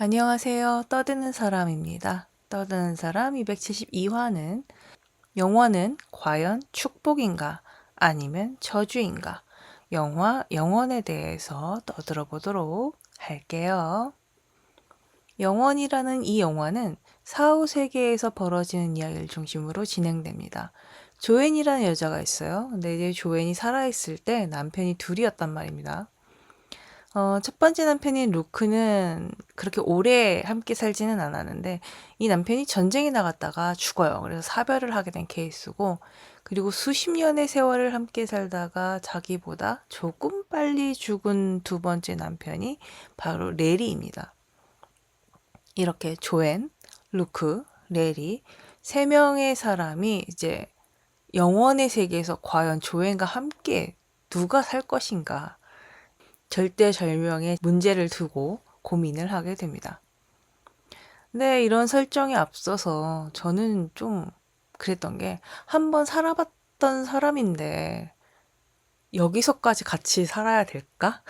안녕하세요. 떠드는 사람입니다. 떠드는 사람 272화는 영원은 과연 축복인가 아니면 저주인가? 영원에 대해서 떠들어 보도록 할게요. 영원이라는 이 영화는 사후 세계에서 벌어지는 이야기를 중심으로 진행됩니다. 조앤이라는 여자가 있어요. 근데 이제 조앤이 살아있을 때 남편이 둘이었단 말입니다. 첫 번째 남편인 루크는 그렇게 오래 함께 살지는 않았는데 이 남편이 전쟁에 나갔다가 죽어요. 그래서 사별을 하게 된 케이스고, 그리고 수십 년의 세월을 함께 살다가 자기보다 조금 빨리 죽은 두 번째 남편이 바로 레리입니다. 이렇게 조앤, 루크, 레리 세 명의 사람이 이제 영원의 세계에서 과연 조앤과 함께 누가 살 것인가, 절대절명의 문제를 두고 고민을 하게 됩니다. 근데 이런 설정에 앞서서 저는 좀 그랬던 게, 한번 살아봤던 사람인데 여기서까지 같이 살아야 될까?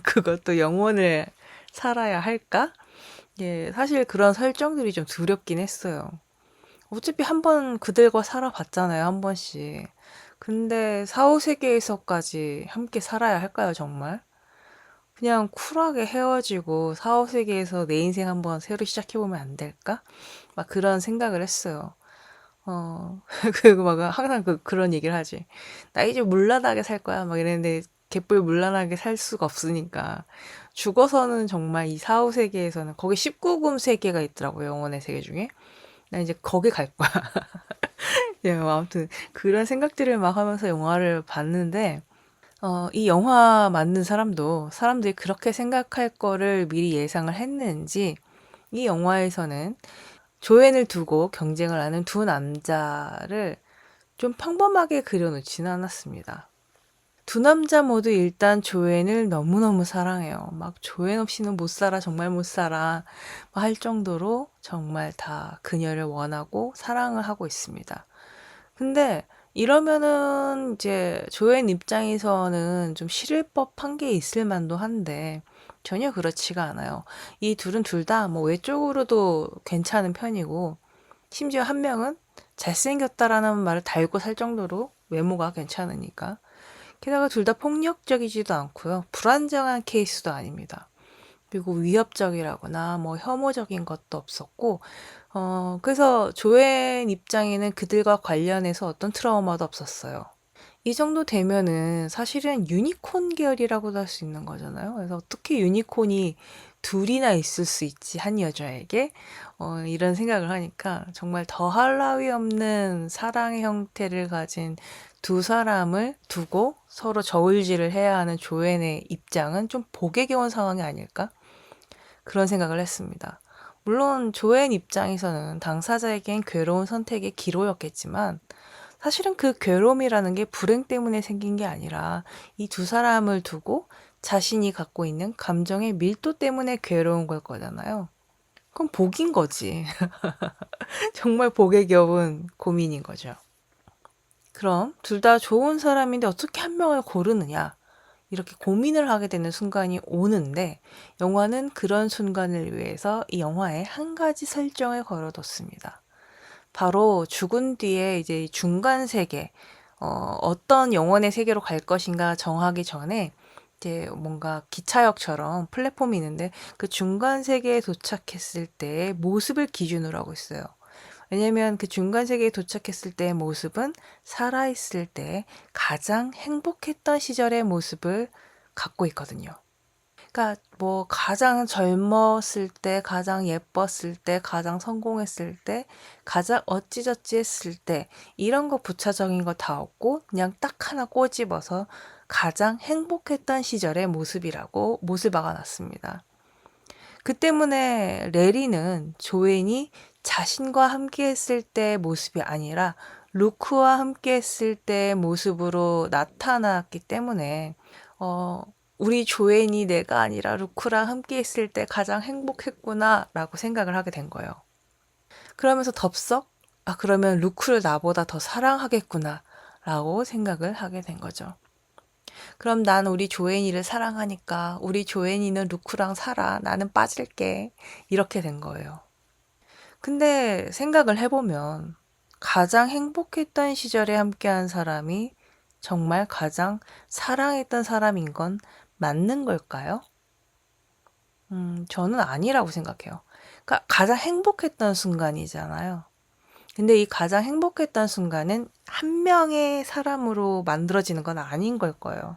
그것도 영원을 살아야 할까? 예, 사실 그런 설정들이 좀 두렵긴 했어요. 어차피 한번 그들과 살아봤잖아요, 한 번씩. 근데 사후세계에서까지 함께 살아야 할까요, 정말? 그냥 쿨하게 헤어지고 사후세계에서 내 인생 한번 새로 시작해보면 안 될까? 막 그런 생각을 했어요. 그리고 막 항상 그런 얘기를 하지. 나 이제 물란하게 살 거야. 막 이랬는데 개뿔 물란하게 살 수가 없으니까. 죽어서는 정말 이 사후세계에서는 거기 19금 세계가 있더라고요. 영혼의 세계 중에. 나 이제 거기 갈 거야. 예, 뭐 아무튼 그런 생각들을 막 하면서 영화를 봤는데, 이 영화 만든 사람도 사람들이 그렇게 생각할 거를 미리 예상을 했는지, 이 영화에서는 조앤을 두고 경쟁을 하는 두 남자를 좀 평범하게 그려놓지는 않았습니다. 두 남자 모두 일단 조앤을 너무너무 사랑해요. 막 조앤 없이는 못 살아, 정말 못 살아 할 정도로 정말 다 그녀를 원하고 사랑을 하고 있습니다. 근데 이러면은 이제 조앤 입장에서는 좀 싫을 법한 게 있을 만도 한데 전혀 그렇지가 않아요. 이 둘은 둘 다 뭐 외적으로도 괜찮은 편이고, 심지어 한 명은 잘생겼다라는 말을 달고 살 정도로 외모가 괜찮으니까. 게다가 둘 다 폭력적이지도 않고요. 불안정한 케이스도 아닙니다. 그리고 위협적이라거나 뭐 혐오적인 것도 없었고, 그래서 조앤 입장에는 그들과 관련해서 어떤 트라우마도 없었어요. 이 정도 되면은 사실은 유니콘 계열이라고도 할 수 있는 거잖아요. 그래서 어떻게 유니콘이 둘이나 있을 수 있지, 한 여자에게? 이런 생각을 하니까 정말 더할 나위 없는 사랑의 형태를 가진 두 사람을 두고 서로 저울질을 해야 하는 조앤의 입장은 좀 복에 겨운 상황이 아닐까? 그런 생각을 했습니다. 물론 조앤 입장에서는 당사자에겐 괴로운 선택의 기로였겠지만, 사실은 그 괴로움이라는 게 불행 때문에 생긴 게 아니라 이 두 사람을 두고 자신이 갖고 있는 감정의 밀도 때문에 괴로운 걸 거잖아요. 그럼 복인 거지. 정말 복에 겨운 고민인 거죠. 그럼 둘 다 좋은 사람인데 어떻게 한 명을 고르느냐? 이렇게 고민을 하게 되는 순간이 오는데, 영화는 그런 순간을 위해서 이 영화에 한 가지 설정을 걸어뒀습니다. 바로 죽은 뒤에 이제 중간 세계, 어떤 영혼의 세계로 갈 것인가 정하기 전에 이제 뭔가 기차역처럼 플랫폼이 있는데, 그 중간 세계에 도착했을 때의 모습을 기준으로 하고 있어요. 왜냐면 그 중간 세계에 도착했을 때의 모습은 살아있을 때 가장 행복했던 시절의 모습을 갖고 있거든요. 그러니까 뭐 가장 젊었을 때, 가장 예뻤을 때, 가장 성공했을 때, 가장 어찌저찌 했을 때, 이런 거 부차적인 거 다 없고 그냥 딱 하나 꼬집어서 가장 행복했던 시절의 모습이라고 못을 박아놨습니다. 그 때문에 레리는 조앤이 자신과 함께 했을 때의 모습이 아니라 루크와 함께 했을 때의 모습으로 나타났기 때문에, 어, 우리 조앤이 내가 아니라 루크랑 함께 했을 때 가장 행복했구나 라고 생각을 하게 된 거예요. 그러면서 덥석, 아, 그러면 루크를 나보다 더 사랑하겠구나 라고 생각을 하게 된 거죠. 그럼 난 우리 조앤이를 사랑하니까 우리 조앤이는 루크랑 살아. 나는 빠질게. 이렇게 된 거예요. 근데 생각을 해보면 가장 행복했던 시절에 함께한 사람이 정말 가장 사랑했던 사람인 건 맞는 걸까요? 저는 아니라고 생각해요. 그러니까 가장 행복했던 순간이잖아요. 근데 이 가장 행복했던 순간은 한 명의 사람으로 만들어지는 건 아닌 걸 거예요.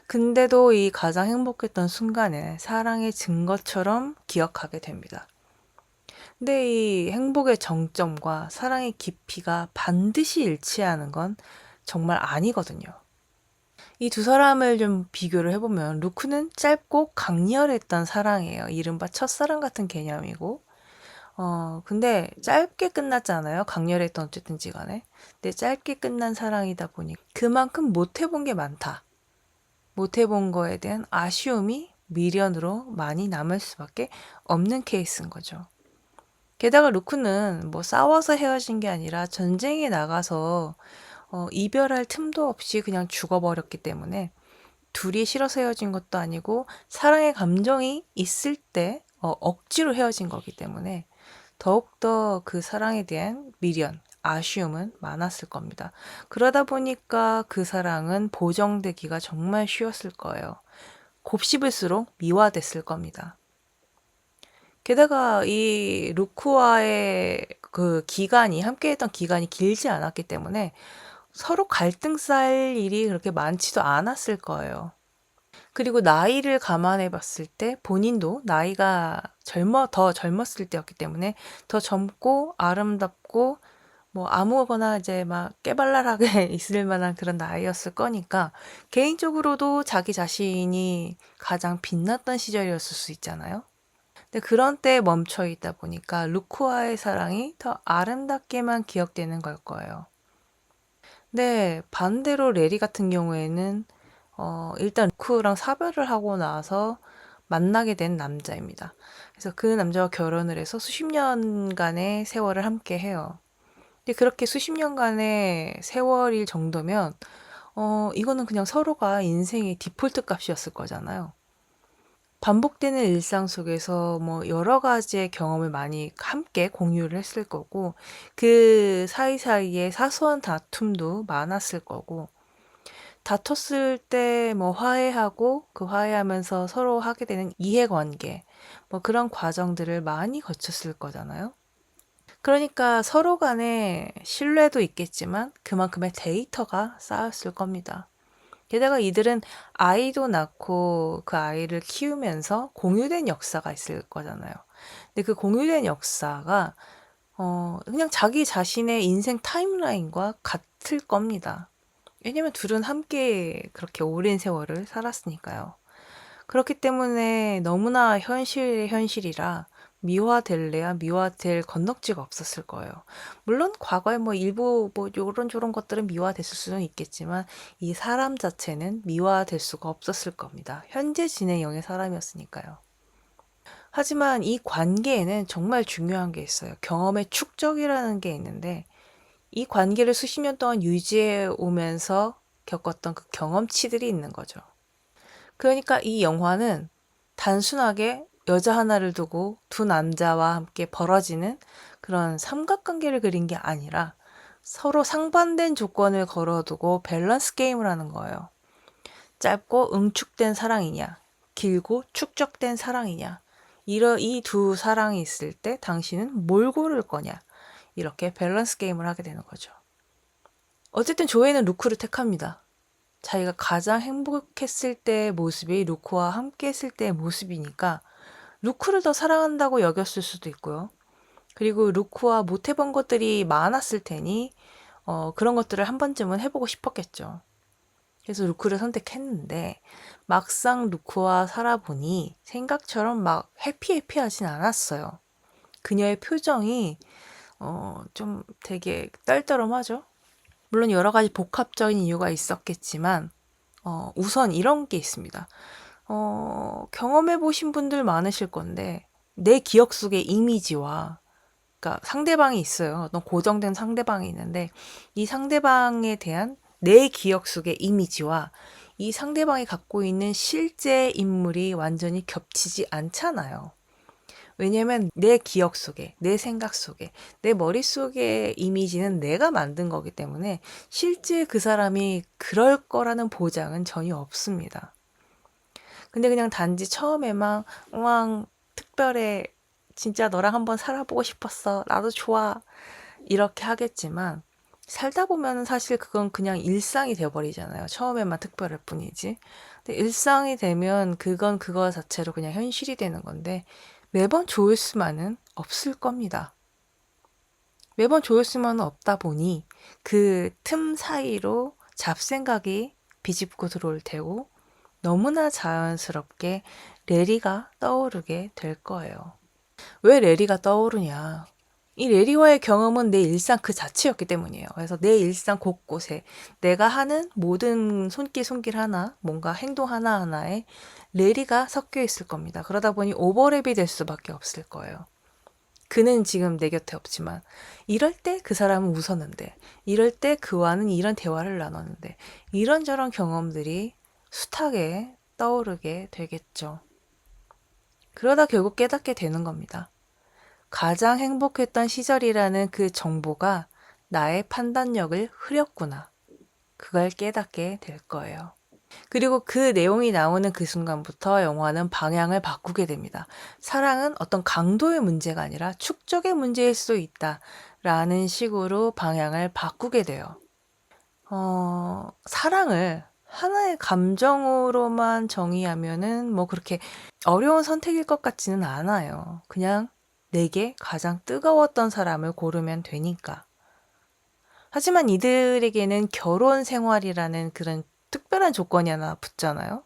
근데도 이 가장 행복했던 순간을 사랑의 증거처럼 기억하게 됩니다. 근데 이 행복의 정점과 사랑의 깊이가 반드시 일치하는 건 정말 아니거든요. 이 두 사람을 좀 비교를 해보면 루크는 짧고 강렬했던 사랑이에요. 이른바 첫사랑 같은 개념이고 근데 짧게 끝났잖아요. 강렬했던 어쨌든지 간에. 근데 짧게 끝난 사랑이다 보니 그만큼 못 해본 게 많다. 못 해본 거에 대한 아쉬움이 미련으로 많이 남을 수밖에 없는 케이스인 거죠. 게다가 루크는 뭐 싸워서 헤어진 게 아니라 전쟁에 나가서 이별할 틈도 없이 그냥 죽어버렸기 때문에 둘이 싫어서 헤어진 것도 아니고 사랑의 감정이 있을 때 억지로 헤어진 거기 때문에 더욱더 그 사랑에 대한 미련, 아쉬움은 많았을 겁니다. 그러다 보니까 그 사랑은 보정되기가 정말 쉬웠을 거예요. 곱씹을수록 미화됐을 겁니다. 게다가 이 루크와의 그 기간이, 함께했던 기간이 길지 않았기 때문에 서로 갈등 쌓일 일이 그렇게 많지도 않았을 거예요. 그리고 나이를 감안해 봤을 때 본인도 나이가 더 젊었을 때였기 때문에 더 젊고 아름답고 뭐 아무거나 이제 막 깨발랄하게 있을 만한 그런 나이였을 거니까 개인적으로도 자기 자신이 가장 빛났던 시절이었을 수 있잖아요. 근데 그런 때에 멈춰 있다 보니까 루크와의 사랑이 더 아름답게만 기억되는 걸 거예요. 네, 반대로 레리 같은 경우에는 일단 루크랑 사별을 하고 나서 만나게 된 남자입니다. 그래서 그 남자와 결혼을 해서 수십 년간의 세월을 함께 해요. 근데 그렇게 수십 년간의 세월일 정도면, 이거는 그냥 서로가 인생의 디폴트 값이었을 거잖아요. 반복되는 일상 속에서 뭐 여러 가지의 경험을 많이 함께 공유를 했을 거고, 그 사이사이에 사소한 다툼도 많았을 거고, 다퉜을 때 뭐 화해하고 그 화해하면서 서로 하게 되는 이해관계, 뭐 그런 과정들을 많이 거쳤을 거잖아요. 그러니까 서로 간에 신뢰도 있겠지만 그만큼의 데이터가 쌓였을 겁니다. 게다가 이들은 아이도 낳고 그 아이를 키우면서 공유된 역사가 있을 거잖아요. 근데 그 공유된 역사가 그냥 자기 자신의 인생 타임라인과 같을 겁니다. 왜냐면 둘은 함께 그렇게 오랜 세월을 살았으니까요. 그렇기 때문에 너무나 현실의 현실이라 미화될래야 미화될 건덕지가 없었을 거예요. 물론 과거에 뭐 일부 뭐 요런저런 것들은 미화됐을 수는 있겠지만 이 사람 자체는 미화될 수가 없었을 겁니다. 현재 진행형의 사람이었으니까요. 하지만 이 관계에는 정말 중요한 게 있어요. 경험의 축적이라는 게 있는데 이 관계를 수십 년 동안 유지해 오면서 겪었던 그 경험치들이 있는 거죠. 그러니까 이 영화는 단순하게 여자 하나를 두고 두 남자와 함께 벌어지는 그런 삼각관계를 그린 게 아니라 서로 상반된 조건을 걸어두고 밸런스 게임을 하는 거예요. 짧고 응축된 사랑이냐, 길고 축적된 사랑이냐, 이 두 사랑이 있을 때 당신은 뭘 고를 거냐, 이렇게 밸런스 게임을 하게 되는 거죠. 어쨌든 조에는 루크를 택합니다. 자기가 가장 행복했을 때의 모습이 루크와 함께 했을 때의 모습이니까 루크를 더 사랑한다고 여겼을 수도 있고요. 그리고 루크와 못 해본 것들이 많았을 테니 그런 것들을 한 번쯤은 해보고 싶었겠죠. 그래서 루크를 선택했는데 막상 루크와 살아보니 생각처럼 막 해피해피하진 않았어요. 그녀의 표정이 좀 되게 떨떠름하죠. 물론 여러 가지 복합적인 이유가 있었겠지만 우선 이런 게 있습니다. 경험해 보신 분들 많으실 건데 내 기억 속의 이미지와 그러니까 상대방이 있어요. 어떤 고정된 상대방이 있는데 이 상대방에 대한 내 기억 속의 이미지와 이 상대방이 갖고 있는 실제 인물이 완전히 겹치지 않잖아요. 왜냐면 내 기억 속에, 내 생각 속에, 내 머릿속의 이미지는 내가 만든 거기 때문에 실제 그 사람이 그럴 거라는 보장은 전혀 없습니다. 근데 그냥 단지 처음에만 특별해, 진짜 너랑 한번 살아보고 싶었어, 나도 좋아, 이렇게 하겠지만 살다 보면 사실 그건 그냥 일상이 돼버리잖아요. 처음에만 특별할 뿐이지. 근데 일상이 되면 그건 그거 자체로 그냥 현실이 되는 건데 매번 좋을 수만은 없을 겁니다. 매번 좋을 수만은 없다 보니 그 틈 사이로 잡생각이 비집고 들어올 테고 너무나 자연스럽게 레리가 떠오르게 될 거예요. 왜 레리가 떠오르냐? 이 레리와의 경험은 내 일상 그 자체였기 때문이에요. 그래서 내 일상 곳곳에 내가 하는 모든 손길 하나, 뭔가 행동 하나하나에 레리가 섞여 있을 겁니다. 그러다 보니 오버랩이 될 수밖에 없을 거예요. 그는 지금 내 곁에 없지만 이럴 때 그 사람은 웃었는데, 이럴 때 그와는 이런 대화를 나눴는데, 이런저런 경험들이 숱하게 떠오르게 되겠죠. 그러다 결국 깨닫게 되는 겁니다. 가장 행복했던 시절이라는 그 정보가 나의 판단력을 흐렸구나. 그걸 깨닫게 될 거예요. 그리고 그 내용이 나오는 그 순간부터 영화는 방향을 바꾸게 됩니다. 사랑은 어떤 강도의 문제가 아니라 축적의 문제일 수 있다. 라는 식으로 방향을 바꾸게 돼요. 사랑을 하나의 감정으로만 정의하면은 뭐 그렇게 어려운 선택일 것 같지는 않아요. 그냥 내게 가장 뜨거웠던 사람을 고르면 되니까. 하지만 이들에게는 결혼 생활이라는 그런 특별한 조건이 하나 붙잖아요.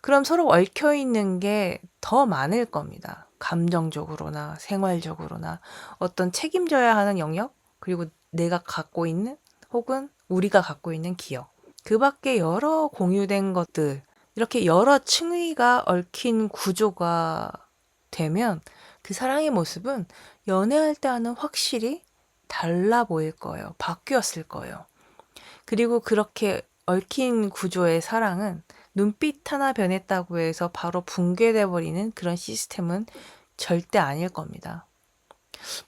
그럼 서로 얽혀 있는 게 더 많을 겁니다. 감정적으로나 생활적으로나 어떤 책임져야 하는 영역, 그리고 내가 갖고 있는 혹은 우리가 갖고 있는 기억. 그 밖에 여러 공유된 것들, 이렇게 여러 층위가 얽힌 구조가 되면 그 사랑의 모습은 연애할 때와는 확실히 달라 보일 거예요. 바뀌었을 거예요. 그리고 그렇게 얽힌 구조의 사랑은 눈빛 하나 변했다고 해서 바로 붕괴돼 버리는 그런 시스템은 절대 아닐 겁니다.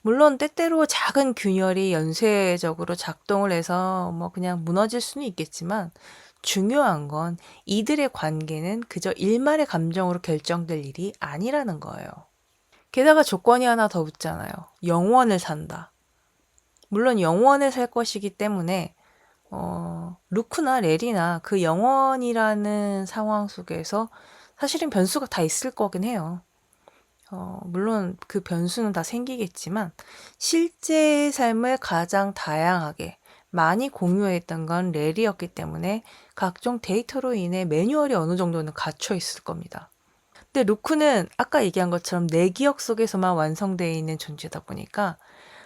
물론 때때로 작은 균열이 연쇄적으로 작동을 해서 뭐 그냥 무너질 수는 있겠지만 중요한 건 이들의 관계는 그저 일말의 감정으로 결정될 일이 아니라는 거예요. 게다가 조건이 하나 더 붙잖아요. 영원을 산다. 물론 영원을 살 것이기 때문에 루크나 레리나 그 영원이라는 상황 속에서 사실은 변수가 다 있을 거긴 해요. 물론 그 변수는 다 생기겠지만 실제 삶을 가장 다양하게 많이 공유했던 건 레리였기 때문에 각종 데이터로 인해 매뉴얼이 어느 정도는 갇혀 있을 겁니다. 근데 루크는 아까 얘기한 것처럼 내 기억 속에서만 완성되어 있는 존재다 보니까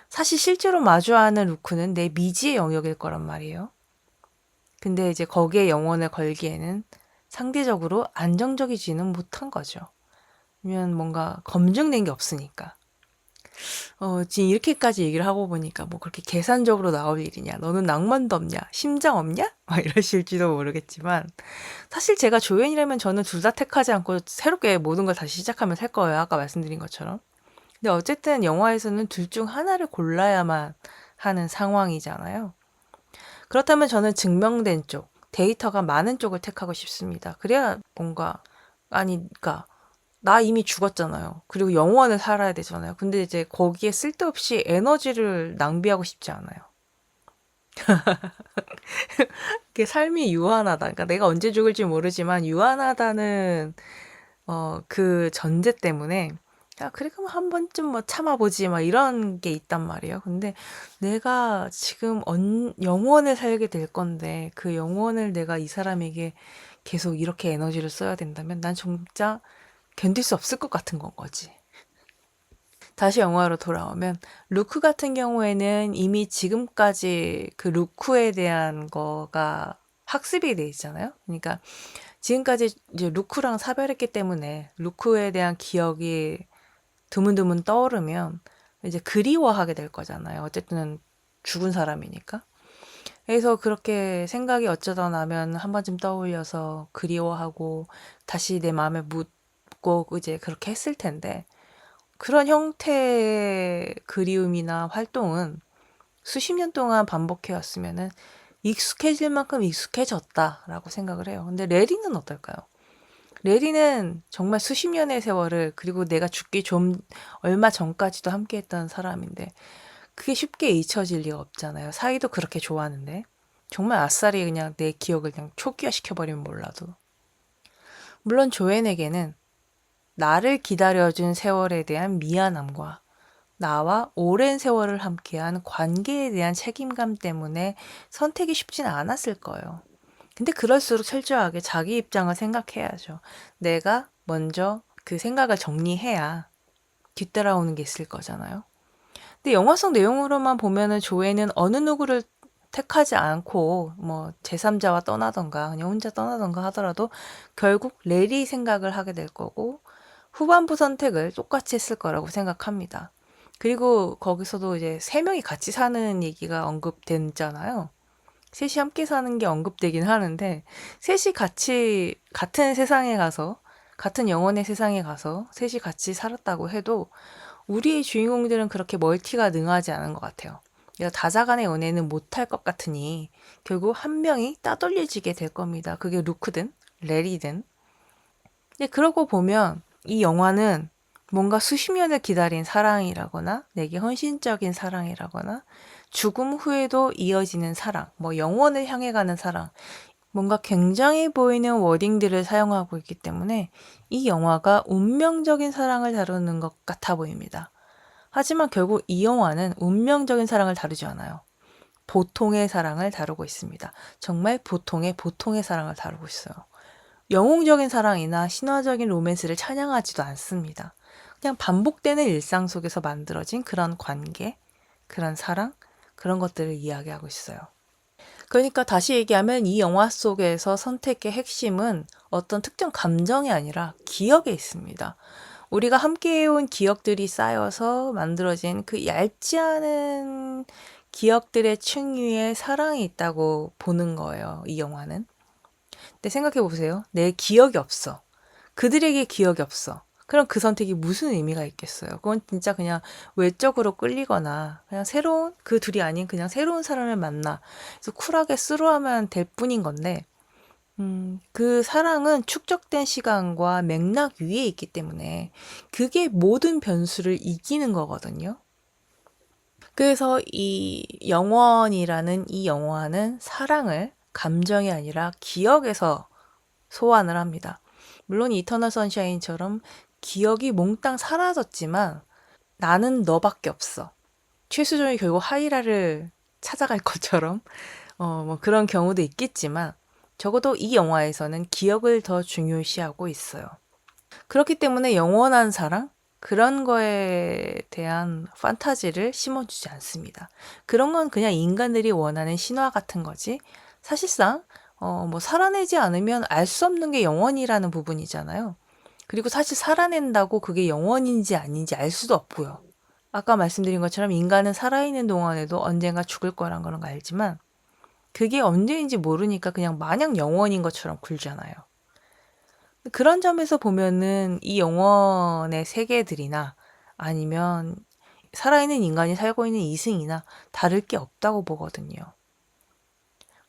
사실 실제로 마주하는 루크는 내 미지의 영역일 거란 말이에요. 근데 이제 거기에 영혼을 걸기에는 상대적으로 안정적이지는 못한 거죠. 왜냐면 뭔가 검증된 게 없으니까. 지금 이렇게까지 얘기를 하고 보니까 뭐 그렇게 계산적으로 나올 일이냐? 너는 낭만도 없냐? 심장 없냐? 막 이러실지도 모르겠지만 사실 제가 조연이라면 저는 둘 다 택하지 않고 새롭게 모든 걸 다시 시작하면 살 거예요. 아까 말씀드린 것처럼. 근데 어쨌든 영화에서는 둘 중 하나를 골라야만 하는 상황이잖아요. 그렇다면 저는 증명된 쪽, 데이터가 많은 쪽을 택하고 싶습니다. 그래야 뭔가, 아니, 그니까, 나 이미 죽었잖아요. 그리고 영원을 살아야 되잖아요. 근데 이제 거기에 쓸데없이 에너지를 낭비하고 싶지 않아요. 그게 삶이 유한하다. 그러니까 내가 언제 죽을지 모르지만 유한하다는 그 전제 때문에 야, 그래, 그럼 한 번쯤 뭐 참아보지, 막 이런 게 있단 말이에요. 근데 내가 지금 영원을 살게 될 건데, 그 영원을 내가 이 사람에게 계속 이렇게 에너지를 써야 된다면, 난 진짜 견딜 수 없을 것 같은 건 거지. 다시 영화로 돌아오면, 루크 같은 경우에는 이미 지금까지 그 루크에 대한 거가 학습이 돼 있잖아요. 그러니까 지금까지 이제 루크랑 사별했기 때문에 루크에 대한 기억이 드문드문 떠오르면 이제 그리워하게 될 거잖아요. 어쨌든 죽은 사람이니까. 그래서 그렇게 생각이 어쩌다 나면 한 번쯤 떠올려서 그리워하고 다시 내 마음에 묻고 이제 그렇게 했을 텐데 그런 형태의 그리움이나 활동은 수십 년 동안 반복해 왔으면은 익숙해질 만큼 익숙해졌다라고 생각을 해요. 근데 레리는 어떨까요? 레리는 정말 수십 년의 세월을 그리고 내가 죽기 좀 얼마 전까지도 함께 했던 사람인데 그게 쉽게 잊혀질 리가 없잖아요. 사이도 그렇게 좋아하는데 정말 아싸리 그냥 내 기억을 그냥 초기화시켜버리면 몰라도 물론 조앤에게는 나를 기다려준 세월에 대한 미안함과 나와 오랜 세월을 함께한 관계에 대한 책임감 때문에 선택이 쉽진 않았을 거예요. 근데 그럴수록 철저하게 자기 입장을 생각해야죠. 내가 먼저 그 생각을 정리해야 뒤따라오는 게 있을 거잖아요. 근데 영화 속 내용으로만 보면은 조에는 어느 누구를 택하지 않고 뭐 제3자와 떠나던가 그냥 혼자 떠나던가 하더라도 결국 레리 생각을 하게 될 거고 후반부 선택을 똑같이 했을 거라고 생각합니다. 그리고 거기서도 이제 세 명이 같이 사는 얘기가 언급됐잖아요. 셋이 함께 사는 게 언급되긴 하는데 셋이 같이 같은 세상에 가서 같은 영혼의 세상에 가서 셋이 같이 살았다고 해도 우리의 주인공들은 그렇게 멀티가 능하지 않은 것 같아요. 내가 다자간의 연애는 못할 것 같으니 결국 한 명이 따돌려지게 될 겁니다. 그게 루크든 레리든. 근데 그러고 보면 이 영화는 뭔가 수십 년을 기다린 사랑이라거나 내게 헌신적인 사랑이라거나 죽음 후에도 이어지는 사랑, 뭐 영원을 향해 가는 사랑, 뭔가 굉장히 보이는 워딩들을 사용하고 있기 때문에 이 영화가 운명적인 사랑을 다루는 것 같아 보입니다. 하지만 결국 이 영화는 운명적인 사랑을 다루지 않아요. 보통의 사랑을 다루고 있습니다. 정말 보통의 사랑을 다루고 있어요. 영웅적인 사랑이나 신화적인 로맨스를 찬양하지도 않습니다. 그냥 반복되는 일상 속에서 만들어진 그런 관계, 그런 사랑, 그런 것들을 이야기하고 있어요. 그러니까 다시 얘기하면 이 영화 속에서 선택의 핵심은 어떤 특정 감정이 아니라 기억에 있습니다. 우리가 함께 해온 기억들이 쌓여서 만들어진 그 얇지 않은 기억들의 층 위에 사랑이 있다고 보는 거예요, 이 영화는. 근데 생각해 보세요. 내 기억이 없어. 그들에게 기억이 없어. 그럼 그 선택이 무슨 의미가 있겠어요? 그건 진짜 그냥 외적으로 끌리거나 그냥 새로운 그 둘이 아닌 그냥 새로운 사람을 만나. 그래서 쿨하게 스루하면 될 뿐인 건데 그 사랑은 축적된 시간과 맥락 위에 있기 때문에 그게 모든 변수를 이기는 거거든요. 그래서 이 영원이라는 이 영화는 사랑을 감정이 아니라 기억에서 소환을 합니다. 물론 이터널 선샤인처럼 기억이 몽땅 사라졌지만 나는 너밖에 없어. 최수종이 결국 하이라를 찾아갈 것처럼 뭐 그런 경우도 있겠지만 적어도 이 영화에서는 기억을 더 중요시하고 있어요. 그렇기 때문에 영원한 사랑? 그런 거에 대한 판타지를 심어주지 않습니다. 그런 건 그냥 인간들이 원하는 신화 같은 거지. 사실상 뭐 살아내지 않으면 알 수 없는 게 영원이라는 부분이잖아요. 그리고 사실 살아낸다고 그게 영원인지 아닌지 알 수도 없고요. 아까 말씀드린 것처럼 인간은 살아있는 동안에도 언젠가 죽을 거란 걸 알지만 그게 언제인지 모르니까 그냥 마냥 영원인 것처럼 굴잖아요. 그런 점에서 보면은 이 영원의 세계들이나 아니면 살아있는 인간이 살고 있는 이승이나 다를 게 없다고 보거든요.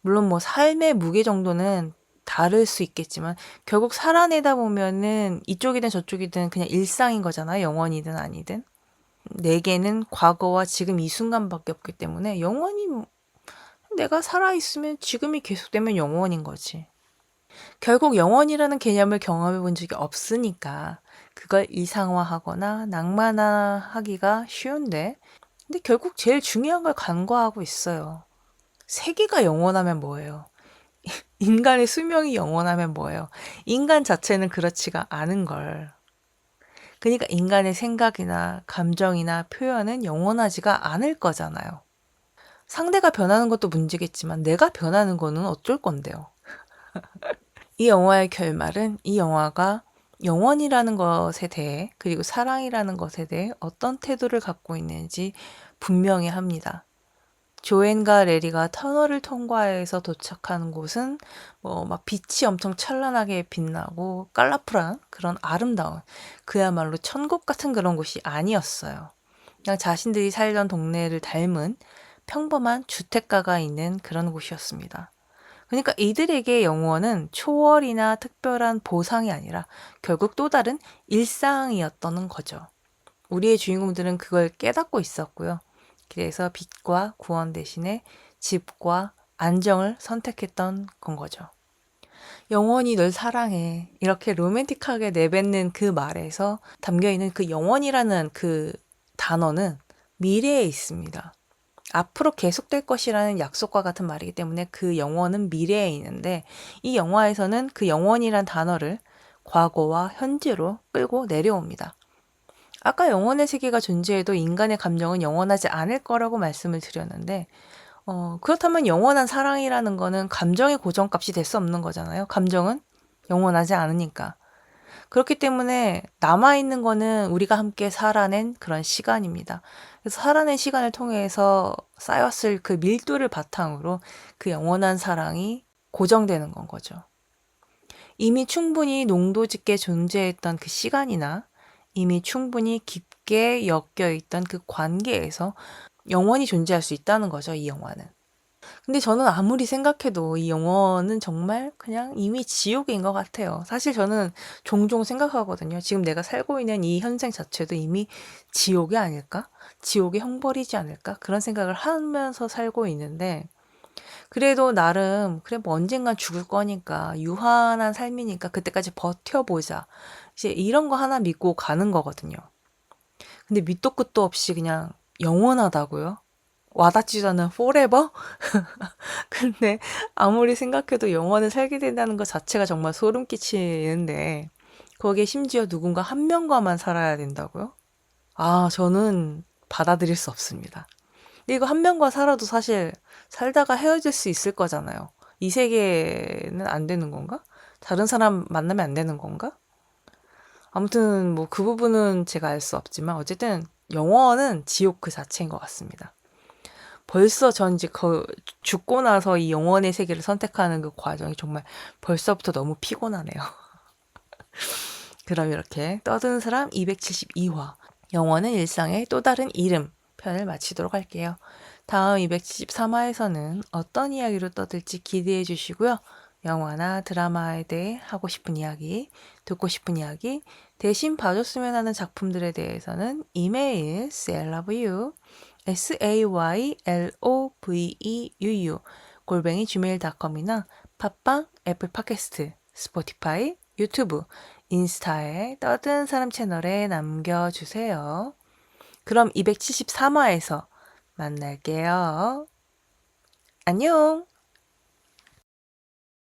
물론 뭐 삶의 무게 정도는 다를 수 있겠지만 결국 살아내다 보면은 이쪽이든 저쪽이든 그냥 일상인 거잖아요. 영원이든 아니든. 내게는 과거와 지금 이 순간밖에 없기 때문에 영원히 내가 살아있으면 지금이 계속되면 영원인 거지. 결국 영원이라는 개념을 경험해 본 적이 없으니까 그걸 이상화하거나 낭만화하기가 쉬운데 근데 결국 제일 중요한 걸 간과하고 있어요. 세계가 영원하면 뭐예요? 인간의 수명이 영원하면 뭐예요? 인간 자체는 그렇지가 않은 걸. 그러니까 인간의 생각이나 감정이나 표현은 영원하지가 않을 거잖아요. 상대가 변하는 것도 문제겠지만 내가 변하는 거는 어쩔 건데요. 이 영화의 결말은 이 영화가 영원이라는 것에 대해 그리고 사랑이라는 것에 대해 어떤 태도를 갖고 있는지 분명히 합니다. 조앤과 레리가 터널을 통과해서 도착하는 곳은 뭐 막 빛이 엄청 찬란하게 빛나고 컬러풀한 그런 아름다운 그야말로 천국 같은 그런 곳이 아니었어요. 그냥 자신들이 살던 동네를 닮은 평범한 주택가가 있는 그런 곳이었습니다. 그러니까 이들에게 영원은 초월이나 특별한 보상이 아니라 결국 또 다른 일상이었던 거죠. 우리의 주인공들은 그걸 깨닫고 있었고요. 그래서 빛과 구원 대신에 집과 안정을 선택했던 건 거죠. 영원히 널 사랑해. 이렇게 로맨틱하게 내뱉는 그 말에서 담겨있는 그 영원이라는 그 단어는 미래에 있습니다. 앞으로 계속될 것이라는 약속과 같은 말이기 때문에 그 영원은 미래에 있는데 이 영화에서는 그 영원이란 단어를 과거와 현재로 끌고 내려옵니다. 아까 영원의 세계가 존재해도 인간의 감정은 영원하지 않을 거라고 말씀을 드렸는데 그렇다면 영원한 사랑이라는 거는 감정의 고정값이 될 수 없는 거잖아요. 감정은 영원하지 않으니까. 그렇기 때문에 남아있는 거는 우리가 함께 살아낸 그런 시간입니다. 그래서 살아낸 시간을 통해서 쌓였을 그 밀도를 바탕으로 그 영원한 사랑이 고정되는 건 거죠. 이미 충분히 농도 짙게 존재했던 그 시간이나 이미 충분히 깊게 엮여 있던 그 관계에서 영원히 존재할 수 있다는 거죠, 이 영화는. 근데 저는 아무리 생각해도 이 영화는 정말 그냥 이미 지옥인 것 같아요. 사실 저는 종종 생각하거든요. 지금 내가 살고 있는 이 현생 자체도 이미 지옥이 아닐까? 지옥의 형벌이지 않을까? 그런 생각을 하면서 살고 있는데, 그래도 나름, 그래, 뭐 언젠간 죽을 거니까, 유한한 삶이니까 그때까지 버텨보자. 이제 이런 거 하나 믿고 가는 거거든요. 근데 밑도 끝도 없이 그냥 영원하다고요? 와닿지도 않는 forever? 근데 아무리 생각해도 영원을 살게 된다는 것 자체가 정말 소름 끼치는데 거기에 심지어 누군가 한 명과만 살아야 된다고요? 아, 저는 받아들일 수 없습니다. 근데 이거 한 명과 살아도 사실 살다가 헤어질 수 있을 거잖아요. 이 세계는 안 되는 건가? 다른 사람 만나면 안 되는 건가? 아무튼 뭐 그 부분은 제가 알 수 없지만 어쨌든 영원은 지옥 그 자체인 것 같습니다. 벌써 전 이제 죽고 나서 이 영원의 세계를 선택하는 그 과정이 정말 벌써부터 너무 피곤하네요. 그럼 이렇게 떠드는 사람 272화 영원은 일상의 또 다른 이름 편을 마치도록 할게요. 다음 273화에서는 어떤 이야기로 떠들지 기대해 주시고요. 영화나 드라마에 대해 하고 싶은 이야기, 듣고 싶은 이야기, 대신 봐줬으면 하는 작품들에 대해서는 이메일 sayloveyou sayloveu 골뱅이 gmail.com이나 팟빵, 애플 팟캐스트, 스포티파이, 유튜브, 인스타에 떠든 사람 채널에 남겨주세요. 그럼 273화에서 만날게요. 안녕!